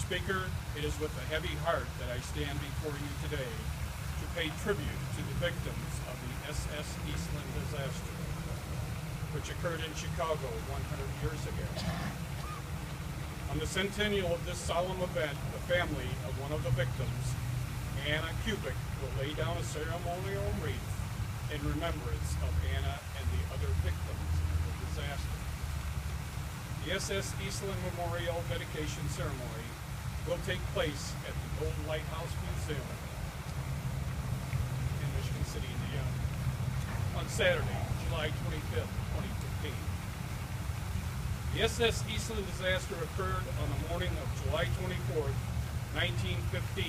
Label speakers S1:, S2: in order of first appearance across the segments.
S1: Speaker, it is with a heavy heart that I stand before you today to pay tribute to the victims of the SS Eastland disaster, which occurred in Chicago 100 years ago. On the centennial of this solemn event, the family of one of the victims, Anna Kubik, will lay down a ceremonial wreath in remembrance of Anna and the other victims of the disaster. The SS Eastland Memorial Dedication Ceremony will take place at the Old Lighthouse Museum in Michigan City, Indiana, on Saturday, July 25th, 2015. The SS Eastland disaster occurred on the morning of July 24th, 1915,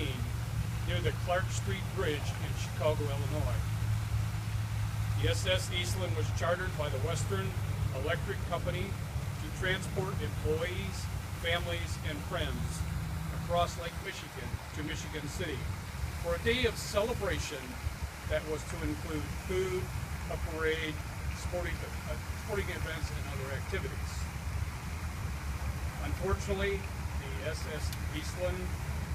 S1: near the Clark Street Bridge in Chicago, Illinois. The SS Eastland was chartered by the Western Electric Company to transport employees, families, and friends across Lake Michigan to Michigan City for a day of celebration that was to include food, a parade, sporting events, and other activities. Unfortunately, the SS Eastland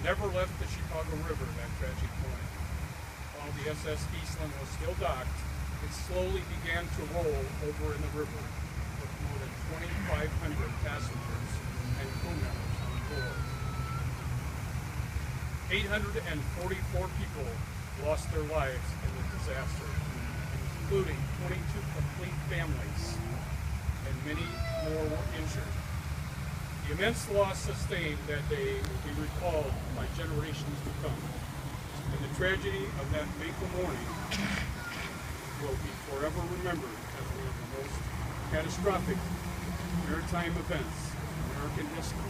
S1: never left the Chicago River that tragic morning. While the SS Eastland was still docked, it slowly began to roll over in the river with more than 2,500 passengers and crew members on board. 844 people lost their lives in the disaster, including 22 complete families, and many more were injured. The immense loss sustained that day will be recalled by generations to come, and the tragedy of that fateful morning will be forever remembered as one of the most catastrophic maritime events in American history.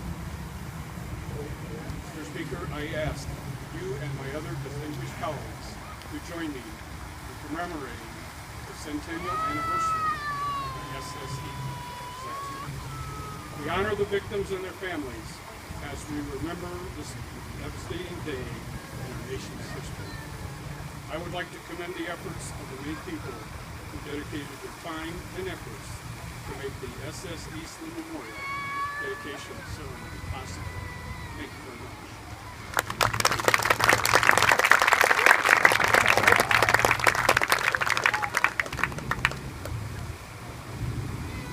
S1: Mr. Speaker, I ask you and my other distinguished colleagues to join me in commemorating the centennial anniversary of the SS disaster. We honor the victims and their families as we remember this devastating day in our nation's history. I would like to commend the efforts of the many people who dedicated their time and efforts to make the SS Eastland Memorial dedication ceremony possible. Thank you very much.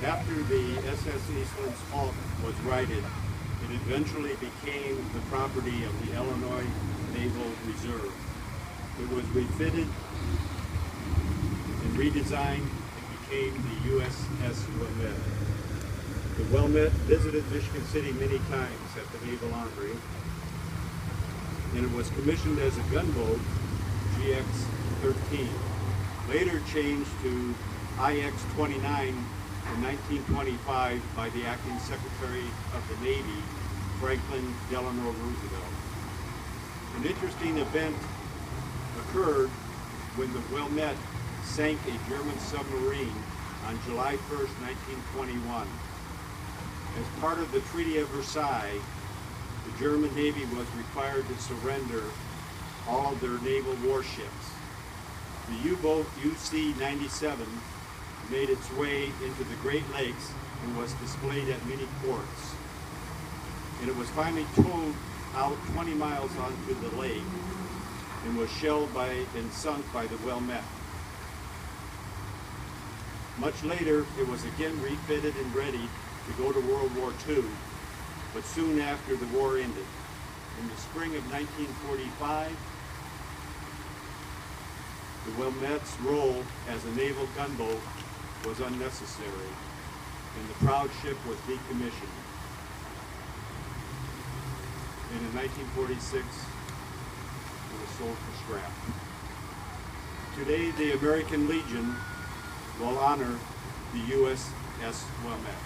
S2: After the SS Eastland's hulk was righted, it eventually became the property of the Illinois Naval Reserve. It was refitted and redesigned and became the USS Wilmette. The Wilmette visited Michigan City many times at the Naval Armory, and it was commissioned as a gunboat, GX-13, later changed to IX-29 in 1925 by the acting Secretary of the Navy, Franklin Delano Roosevelt. An interesting event occurred when the Wilmette sank a German submarine on July 1st, 1921. As part of the Treaty of Versailles, the German Navy was required to surrender all of their naval warships. The U-boat UC-97 made its way into the Great Lakes and was displayed at many ports. And it was finally towed out 20 miles onto the lake and was shelled and sunk by the Wilmette. Much later, it was again refitted and ready to go to World War II, but soon after the war ended. In the spring of 1945, the Wilmette's role as a naval gunboat was unnecessary, and the proud ship was decommissioned. And in 1946, it was sold for scrap. Today, the American Legion will honor the USS Wilmette.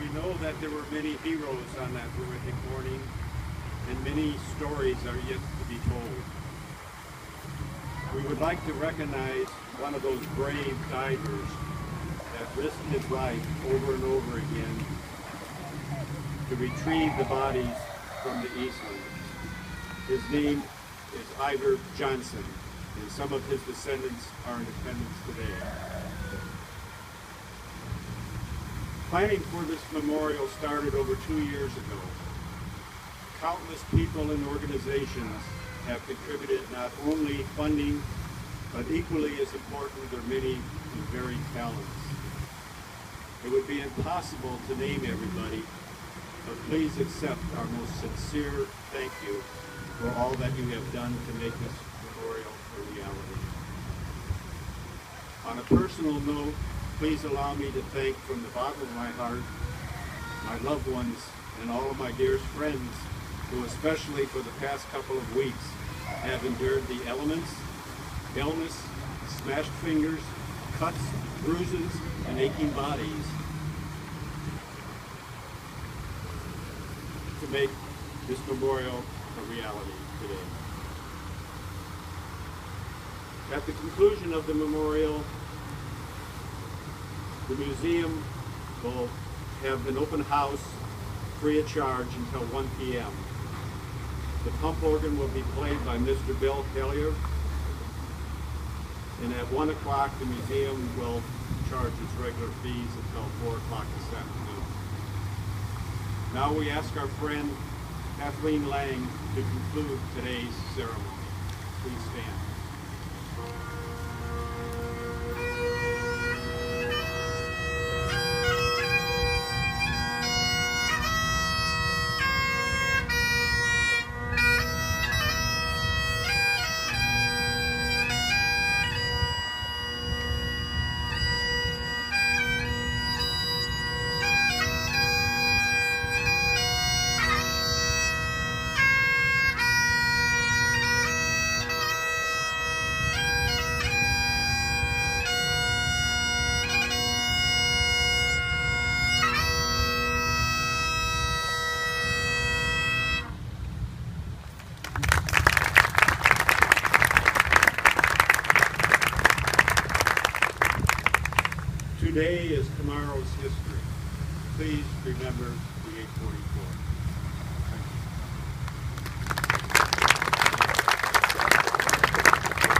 S2: We know that there were many heroes on that horrific morning, and many stories are yet to be told. We would like to recognize one of those brave divers that risked his life over and over again to retrieve the bodies from the Eastland. His name is Ivor Johnson, and some of his descendants are in attendance today. Planning for this memorial started over 2 years ago. Countless people and organizations have contributed not only funding, but equally as important, their many and varied talents. It would be impossible to name everybody, but please accept our most sincere thank you for all that you have done to make this memorial a reality. On a personal note, please allow me to thank from the bottom of my heart my loved ones and all of my dearest friends who, especially for the past couple of weeks, have endured the elements, illness, smashed fingers, cuts, bruises, and aching bodies to make this memorial a reality today. At the conclusion of the memorial, the museum will have an open house free of charge until 1 p.m. The pump organ will be played by Mr. Bill Kellier, and at 1 o'clock the museum will charge its regular fees until 4 o'clock this afternoon. Now we ask our friend Kathleen Lang to conclude today's ceremony. Please stand. Today is tomorrow's history. Please remember the 844.